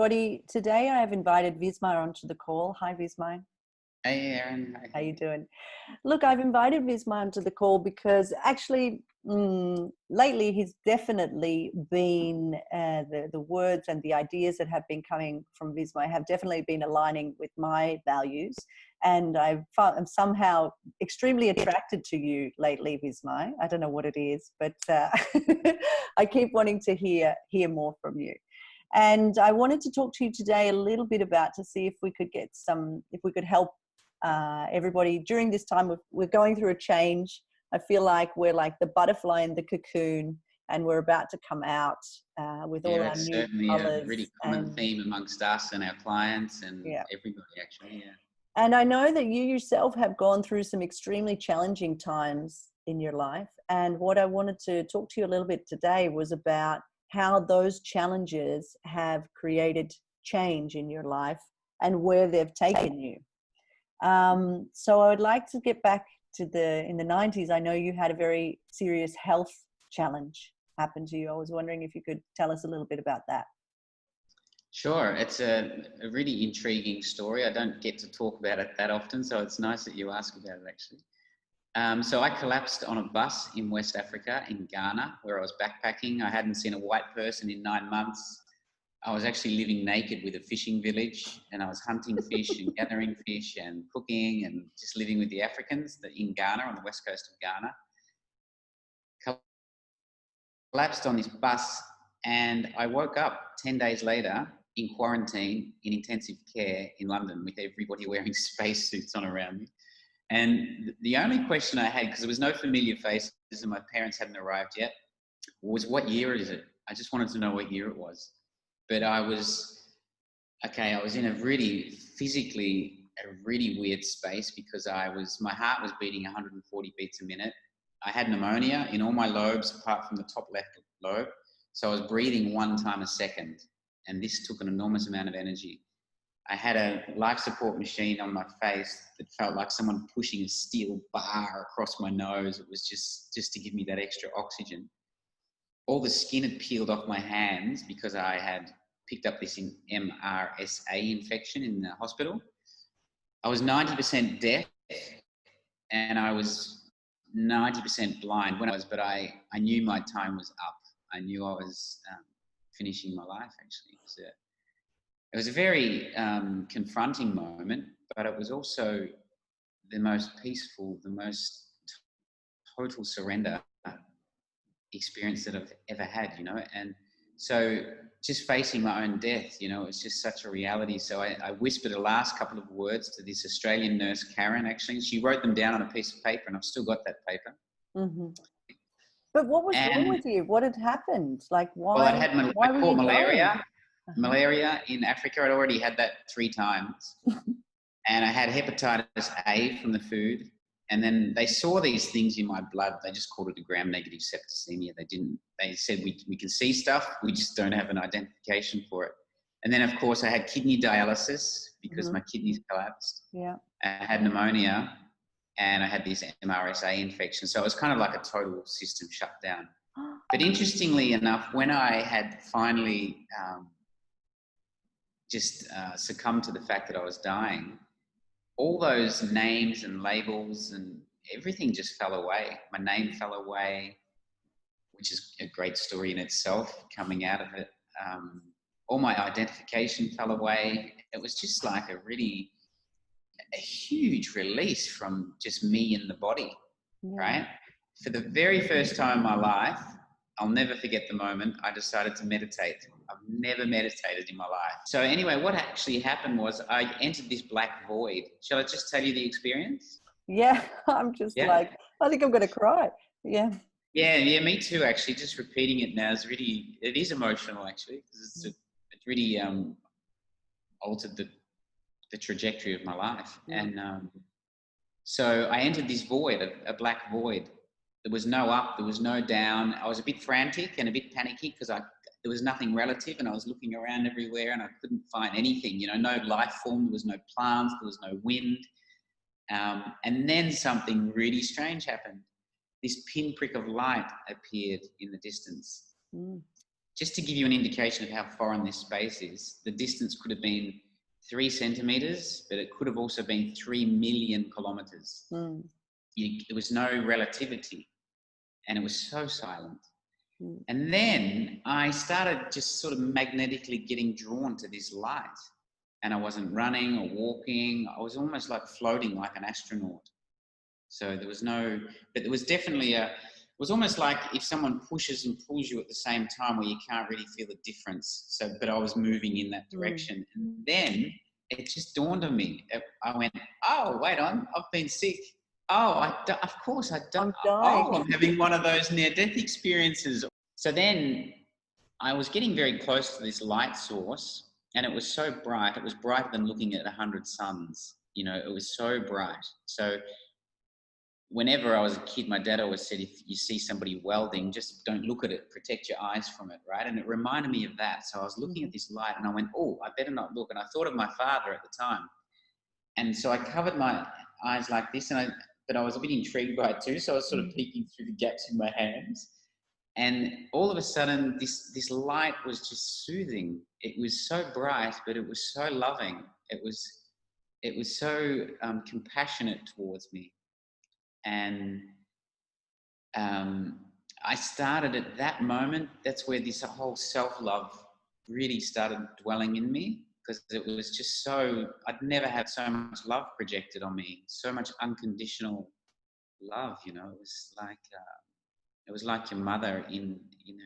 everybody. Today I have invited Vismai onto the call. Hi, Vismai. Hey, Aaron. Hi. How you doing? Look, I've invited Vismai onto the call because actually lately he's definitely been, the words and the ideas that have been coming from Vismai have definitely been aligning with my values. And I'm somehow extremely attracted to you lately, Vismai. I don't know what it is, but I keep wanting to hear more from you. And I wanted to talk to you today a little bit about to see if we could get if we could help everybody during this time. We're going through a change. I feel like we're like the butterfly in the cocoon, and we're about to come out with all our new certainly colors. a really common theme amongst us and our clients and everybody, actually. Yeah. And I know that you yourself have gone through some extremely challenging times in your life. And what I wanted to talk to you a little bit today was about how those challenges have created change in your life and where they've taken you. So I would like to get back to in the 90s. I know you had a very serious health challenge happen to you. I was wondering if you could tell us a little bit about that. Sure. It's a really intriguing story. I don't get to talk about it that often, so it's nice that you ask about it, actually. So I collapsed on a bus in West Africa, in Ghana, where I was backpacking. I hadn't seen a white person in 9 months. I was actually living naked with a fishing village, and I was hunting fish and gathering fish and cooking and just living with the Africans in Ghana, on the west coast of Ghana. Collapsed on this bus, and I woke up 10 days later in quarantine in intensive care in London with everybody wearing spacesuits on around me. And the only question I had, because there was no familiar faces and my parents hadn't arrived yet, was what year is it? I just wanted to know what year it was. But I was in a really physically a really weird space because my heart was beating 140 beats a minute. I had pneumonia in all my lobes apart from the top left lobe. So I was breathing 1 time a second, and this took an enormous amount of energy. I had a life support machine on my face that felt like someone pushing a steel bar across my nose. It was just to give me that extra oxygen. All the skin had peeled off my hands because I had picked up this MRSA infection in the hospital. I was 90% deaf, and I was 90% blind but I knew my time was up. I knew I was finishing my life, actually. It was a very confronting moment, but it was also the most peaceful, the most total surrender experience that I've ever had, and so just facing my own death, it's just such a reality. So I whispered the last couple of words to this Australian nurse, Karen, actually. She wrote them down on a piece of paper, and I've still got that paper. Mm-hmm. But what was wrong with you? What had happened? Like, why? Well, I caught malaria. Malaria in Africa. I'd already had that 3 times. And I had hepatitis A from the food. And then they saw these things in my blood. They just called it a gram-negative septicemia. They said, we can see stuff, we just don't have an identification for it. And then, of course, I had kidney dialysis because my kidneys collapsed. Yeah. I had pneumonia, and I had this MRSA infection. So it was kind of like a total system shutdown. But interestingly enough, when I had finally succumbed to the fact that I was dying, all those names and labels and everything just fell away. My name fell away, which is a great story in itself, coming out of it. All my identification fell away. It was just like a huge release from just me and the body, right? For the very first time in my life, I'll never forget the moment I decided to meditate. I've never meditated in my life. So anyway, what actually happened was I entered this black void. Shall I just tell you the experience? Yeah, I'm just like, I think I'm going to cry. Yeah. Yeah, me too, actually. Just repeating it now it is emotional, actually, because it's really altered the trajectory of my life. Yeah. And so I entered this void, a black void. There was no up, there was no down. I was a bit frantic and a bit panicky because there was nothing relative, and I was looking around everywhere and I couldn't find anything, no life form, there was no plants, there was no wind. And then something really strange happened. This pinprick of light appeared in the distance, just to give you an indication of how foreign this space is, the distance could have been 3 centimeters, but it could have also been 3 million kilometers. There was no relativity, and it was so silent. And then I started just sort of magnetically getting drawn to this light, and I wasn't running or walking. I was almost like floating like an astronaut. So there was no, but there was definitely it was almost like if someone pushes and pulls you at the same time where you can't really feel the difference. So, but I was moving in that direction. And then it just dawned on me. I went, oh, wait on, I've been sick. Oh, of course I don't. Oh, I'm having one of those near-death experiences. So then I was getting very close to this light source, and it was so bright. It was brighter than looking at 100 suns. You know, it was so bright. So whenever I was a kid, my dad always said, if you see somebody welding, just don't look at it, protect your eyes from it, right? And it reminded me of that. So I was looking at this light and I went, oh, I better not look. And I thought of my father at the time. And so I covered my eyes like this, but I was a bit intrigued by it too. So I was sort of peeking through the gaps in my hands. And all of a sudden, this light was just soothing. It was so bright, but it was so loving. It was so compassionate towards me. And I started at that moment, that's where this whole self-love really started dwelling in me, because it was just so, I'd never had so much love projected on me, so much unconditional love, you know. It was like your mother in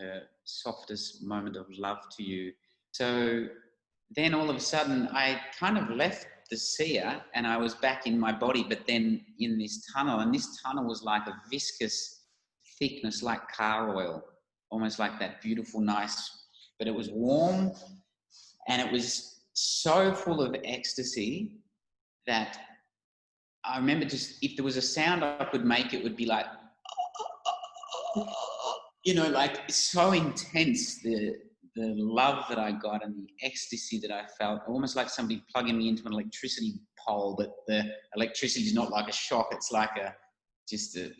her softest moment of love to you. So then all of a sudden I kind of left the seer and I was back in my body, but then in this tunnel, and this tunnel was like a viscous thickness like car oil, almost like that beautiful, nice, but it was warm and it was so full of ecstasy that I remember just, if there was a sound I could make, it would be like, you know, like so intense, the love that I got and the ecstasy that I felt, almost like somebody plugging me into an electricity pole, but the electricity is not like a shock. It's like just a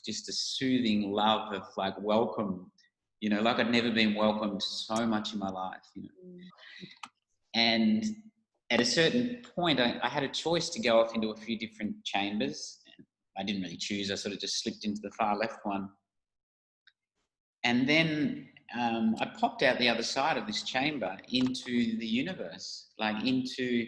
soothing love of like welcome, you know, like I'd never been welcomed so much in my life, you know. And at a certain point, I had a choice to go off into a few different chambers. I didn't really choose. I sort of just slipped into the far left one. And then I popped out the other side of this chamber into the universe, like into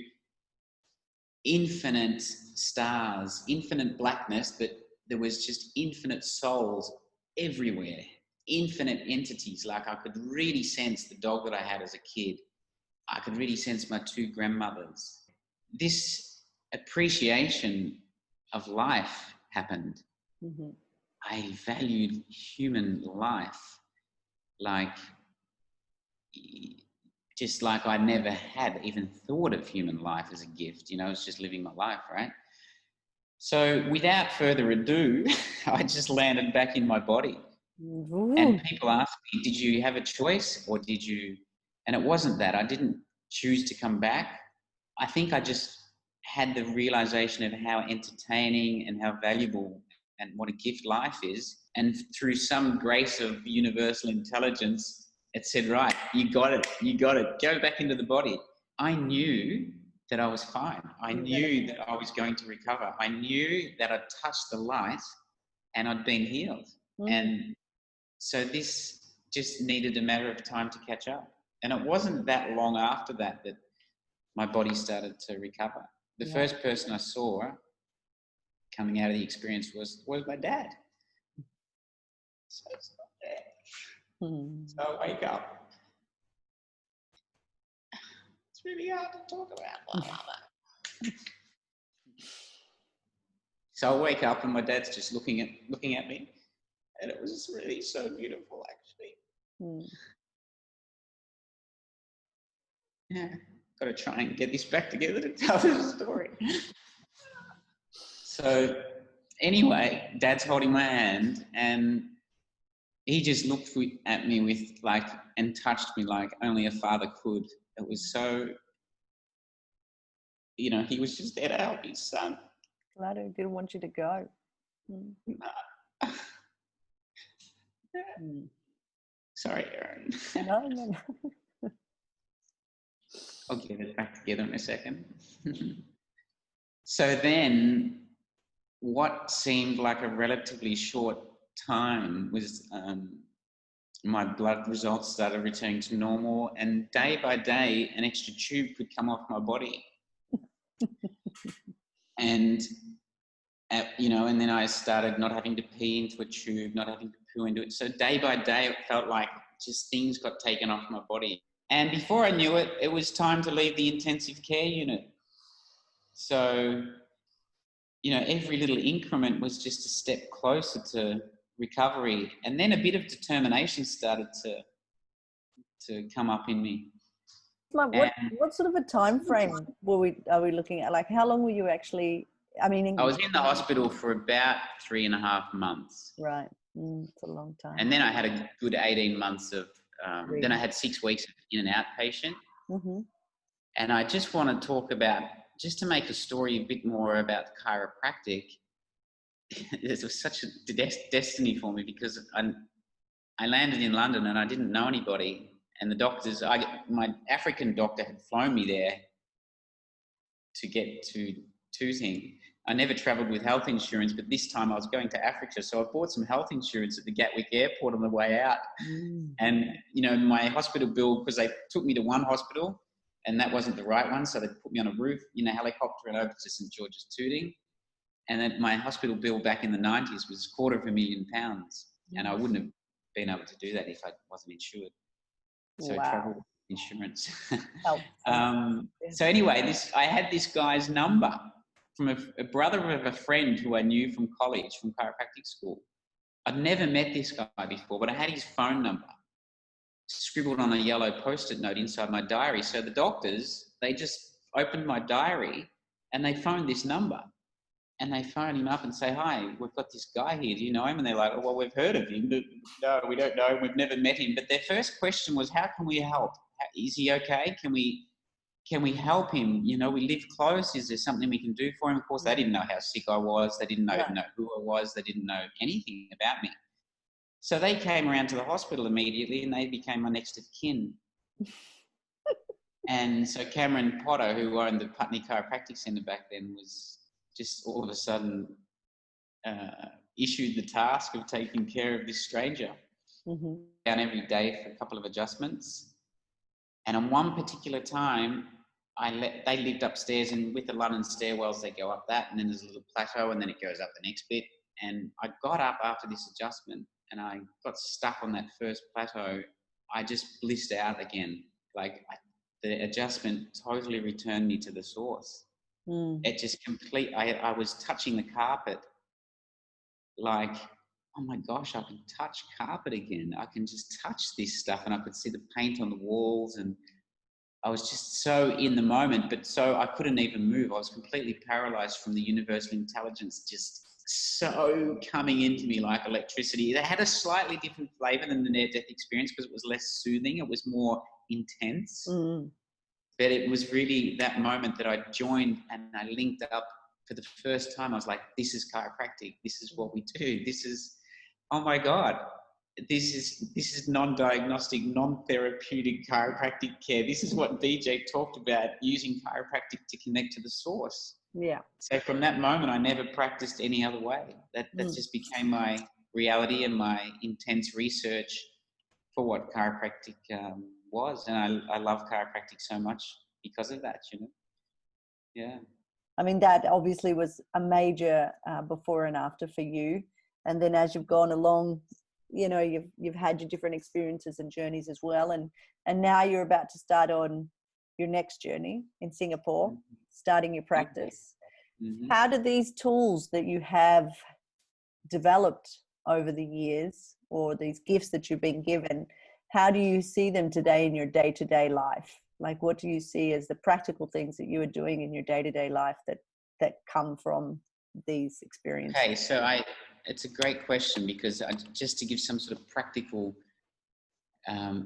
infinite stars, infinite blackness, but there was just infinite souls everywhere, infinite entities. Like I could really sense the dog that I had as a kid. I could really sense my 2 grandmothers. This appreciation of life happened. I valued human life like, just like I never had even thought of human life as a gift, you know. I was just living my life, right? So without further ado, I just landed back in my body. And people ask me, did you have a choice or did you? And it wasn't that. I didn't choose to come back. I think I just had the realization of how entertaining and how valuable and what a gift life is. And through some grace of universal intelligence, it said, right, you got it, go back into the body. I knew that I was fine. I knew that I was going to recover. I knew that I'd touched the light and I'd been healed. And so this just needed a matter of time to catch up. And it wasn't that long after that that my body started to recover. The first person I saw coming out of the experience was my dad. So it's not there. So I wake up. It's really hard to talk about. So I wake up and my dad's just looking at me, and it was really so beautiful, actually. Yeah, got to try and get this back together to tell this story. So anyway, Dad's holding my hand, and he just looked at me with like, and touched me like only a father could. It was so, you know, he was just there to help his son. Glad he didn't want you to go. Sorry, Erin. No, no, no. I'll get it back together in a second. So then what seemed like a relatively short time was my blood results started returning to normal, and day by day an extra tube could come off my body. And you know, and then I started not having to pee into a tube, not having to poo into it. So day by day it felt like just things got taken off my body. And before I knew it, it was time to leave the intensive care unit. So, you know, every little increment was just a step closer to recovery. And then a bit of determination started to come up in me. What sort of a time frame are we looking at? Like, how long were you actually, I mean... I was in the hospital for about 3.5 months. Right. It's a long time. And then I had a good 18 months of, then I had 6 weeks of in and outpatient. Mm-hmm. And I just want to talk about, just to make the story a bit more about chiropractic, it was such a destiny for me, because I landed in London and I didn't know anybody. And the doctors, my African doctor had flown me there to get to Tooting. I never travelled with health insurance, but this time I was going to Africa. So I bought some health insurance at the Gatwick airport on the way out. And, you know, my hospital bill, because they took me to one hospital and that wasn't the right one. So they put me on a roof in a helicopter and over to St George's Tooting. And then my hospital bill back in the 90s was £250,000. And I wouldn't have been able to do that if I wasn't insured. So travel insurance. So anyway, I had this guy's number from a brother of a friend who I knew from college, from chiropractic school. I'd never met this guy before, but I had his phone number scribbled on a yellow Post-it note inside my diary. So the doctors, they just opened my diary and they phoned this number. And they phone him up and say, "Hi, we've got this guy here. Do you know him?" And they're like, "Oh, well, we've heard of him. No, we don't know him. We've never met him." But their first question was, "How can we help? Is he okay? Can we help him? You know, we live close. Is there something we can do for him?" Of course, they didn't know how sick I was. They didn't know who I was. They didn't know anything about me. So they came around to the hospital immediately and they became my next of kin. And so Cameron Potter, who owned the Putney Chiropractic Centre back then, was just all of a sudden issued the task of taking care of this stranger. Down every day for a couple of adjustments. And on one particular time, they lived upstairs, and with the London stairwells, they go up that, and then there's a little plateau, and then it goes up the next bit. And I got up after this adjustment, and I got stuck on that first plateau. I just blissed out again. Like the adjustment totally returned me to the source. It just I was touching the carpet like, oh my gosh, I can touch carpet again. I can just touch this stuff, and I could see the paint on the walls, and I was just so in the moment, but so I couldn't even move. I was completely paralyzed from the universal intelligence just so coming into me like electricity. It had a slightly different flavor than the near-death experience because it was less soothing. It was more intense. But it was really that moment that I joined and I linked up for the first time. I was like, this is chiropractic. This is what we do. This is, oh my God, this is non-diagnostic, non-therapeutic chiropractic care. This is what BJ talked about, using chiropractic to connect to the source. Yeah. So from that moment, I never practiced any other way. That just became my reality and my intense research for what chiropractic was. And I love chiropractic so much because of that, you know? Yeah. I mean, that obviously was a major before and after for you. And then as you've gone along, you know, you've had your different experiences and journeys as well. And now you're about to start on your next journey in Singapore, starting your practice. How do these tools that you have developed over the years, or these gifts that you've been given, how do you see them today in your day-to-day life? Like, what do you see as the practical things that you are doing in your day-to-day life that come from these experiences? Okay, so it's a great question, because just to give some sort of practical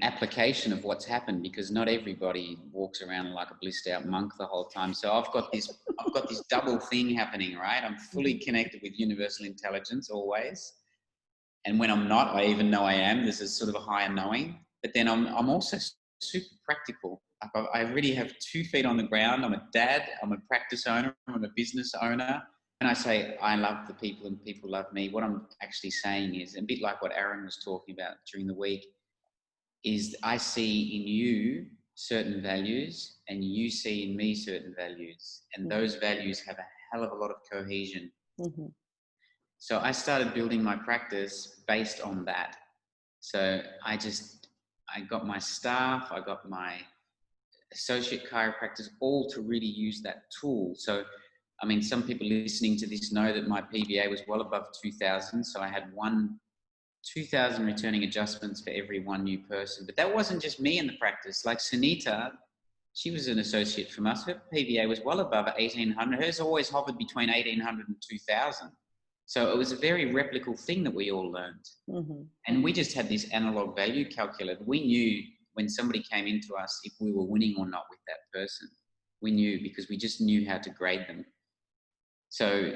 application of what's happened, because not everybody walks around like a blissed out monk the whole time. So I've got this double thing happening, right? I'm fully connected with universal intelligence always. And when I'm not, I even know I am. There's a sort of a higher knowing. But then I'm also super practical. I really have 2 feet on the ground. I'm a dad. I'm a practice owner. I'm a business owner. And I say, I love the people and people love me. What I'm actually saying is, a bit like what Aaron was talking about during the week, is I see in you certain values and you see in me certain values. And those values have a hell of a lot of cohesion. Mm-hmm. So I started building my practice based on that. So I got my staff, I got my associate chiropractors, all to really use that tool. So, I mean, some people listening to this know that my PVA was well above 2,000. So I had 2,000 returning adjustments for every one new person. But that wasn't just me in the practice. Like Sunita, she was an associate from us. Her PVA was well above 1,800. Hers always hovered between 1,800 and 2,000. So it was a very replicable thing that we all learned. Mm-hmm. And we just had this analog value calculator. We knew when somebody came into us if we were winning or not with that person. We knew because we just knew how to grade them. So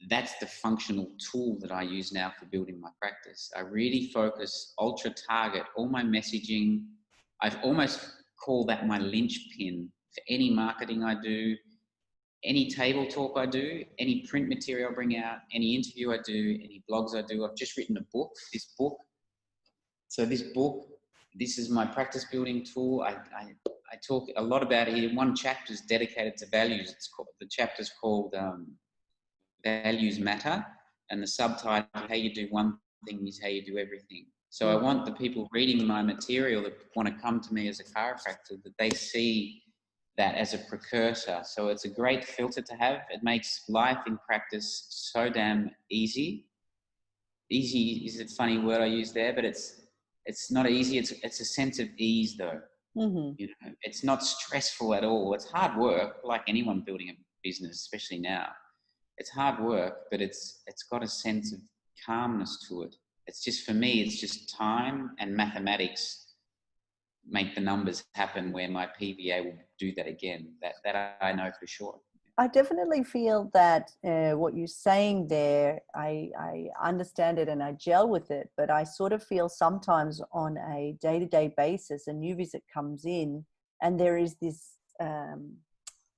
that's the functional tool that I use now for building my practice. I really focus, ultra target all my messaging. I've almost called that my linchpin for any marketing I do, any table talk I do, any print material I bring out, any interview I do, any blogs I do. I've just written a book, this book. So this book, this is my practice building tool. I talk a lot about it here. One chapter is dedicated to values. The chapter's called Values Matter, and the subtitle, how you do one thing is how you do everything. So I want the people reading my material that want to come to me as a chiropractor, that they see that as a precursor. So it's a great filter to have. It makes life in practice so damn easy. Easy is a funny word I use there, but it's not easy. It's a sense of ease though. Mm-hmm. You know, it's not stressful at all. It's hard work, like anyone building a business, especially now. It's hard work, but it's got a sense of calmness to it. It's just, for me, it's just time and mathematics make the numbers happen where my PVA will do that again. That I know for sure. I definitely feel that what you're saying there, I understand it and I gel with it, but I sort of feel sometimes on a day-to-day basis, a new visit comes in and there is this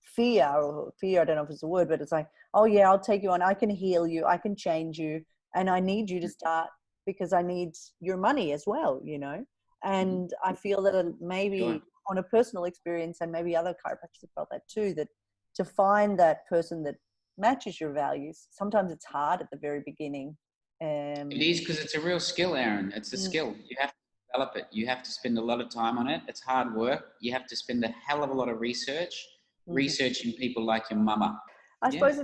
fear, I don't know if it's a word, but it's like, oh yeah, I'll take you on, I can heal you, I can change you, and I need you to start because I need your money as well, you know? And I feel that maybe on a personal experience, and maybe other chiropractors have felt that too, that to find that person that matches your values, sometimes it's hard at the very beginning. It is, because it's a real skill, Aaron. It's a skill. You have to develop it. You have to spend a lot of time on it. It's hard work. You have to spend a hell of a lot of researching people like your mama. I suppose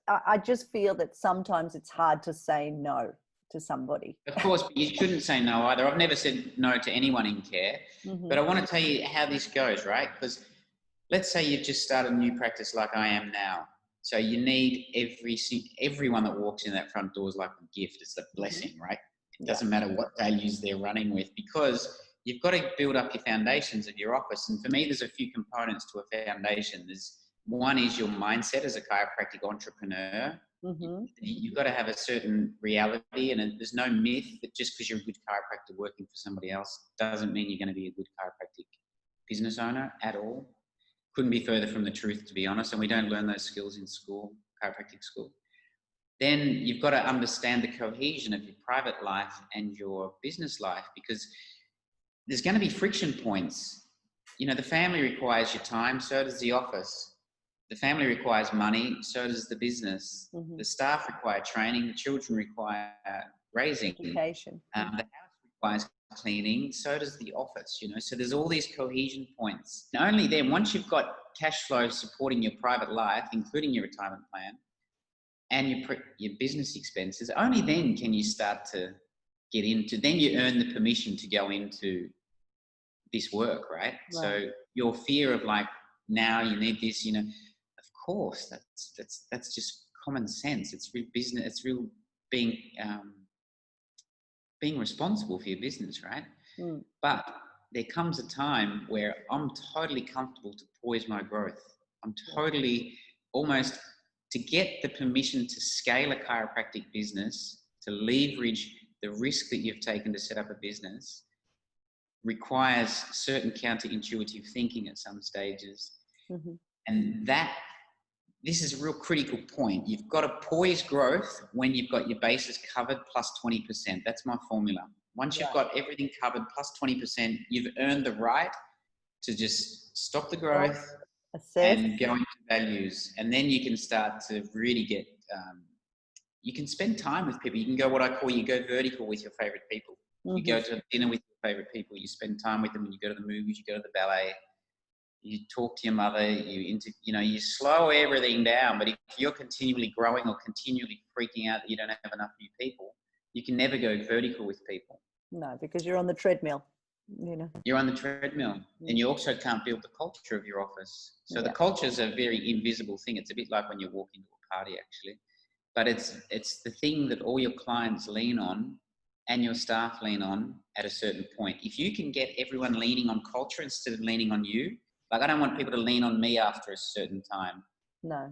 I just feel that sometimes it's hard to say no to somebody. Of course, but you shouldn't say no either. I've never said no to anyone in care, but I want to tell you how this goes, right? Because let's say you've just started a new practice like I am now. So you need everyone that walks in that front door is like a gift. It's a blessing, right? It doesn't matter what values they're running with, because you've got to build up your foundations of your office. And for me, there's a few components to a foundation. One is your mindset as a chiropractic entrepreneur. You've got to have a certain reality, and there's no myth that just because you're a good chiropractor working for somebody else doesn't mean you're going to be a good chiropractic business owner at all. Couldn't be further from the truth, to be honest, and we don't learn those skills in school, chiropractic school. Then you've got to understand the cohesion of your private life and your business life, because there's going to be friction points. You know, the family requires your time, so does the office. The family requires money, so does the business. The staff require training, the children require raising. Education. The house requires cleaning, so does the office, you know. So there's all these cohesion points. And only then, once you've got cash flow supporting your private life, including your retirement plan, and your business expenses, only then can you start to get into, then you earn the permission to go into this work, right? So your fear of like, now you need this, you know, of course, that's just common sense. It's real business. It's real being responsible for your business, right? But there comes a time where I'm totally comfortable to poise my growth. I'm totally almost to get the permission to scale a chiropractic business, to leverage the risk that you've taken to set up a business requires certain counterintuitive thinking at some stages. Mm-hmm. And this is a real critical point. You've got to poise growth when you've got your bases covered plus 20%. That's my formula. Once you've got everything covered plus 20%, you've earned the right to just stop the growth, assess, and go into values. And then you can start to really get, you can spend time with people. You can go you go vertical with your favorite people. mm-hmm. You go to dinner with your favorite people. You spend time with them. And you go to the movies. You go to the ballet. You talk to your mother. You slow everything down. But if you're continually growing or continually freaking out that you don't have enough new people, you can never go vertical with people. No, because you're on the treadmill. You're on the treadmill, and you also can't build the culture of your office. So the culture is a very invisible thing. It's a bit like when you walk into a party, actually, but it's the thing that all your clients lean on and your staff lean on at a certain point. If you can get everyone leaning on culture instead of leaning on you, like I don't want people to lean on me after a certain time. No.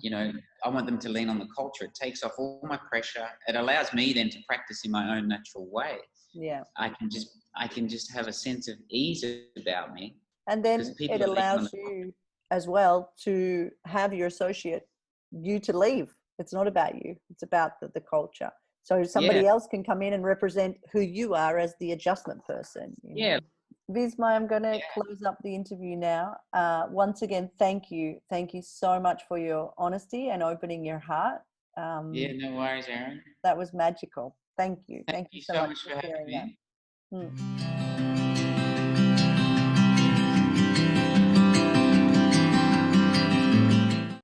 I want them to lean on the culture. It takes off all my pressure. It allows me then to practice in my own natural way. Yeah. I can just have a sense of ease about me. And then it allows you as well to have you to leave. It's not about you. It's about the culture. So somebody else can come in and represent who you are as the adjustment person. Yeah. Vismai, I'm going to close up the interview now. Once again, thank you. Thank you so much for your honesty and opening your heart. No worries, Aaron. That was magical. Thank you. Thank you so much for having me.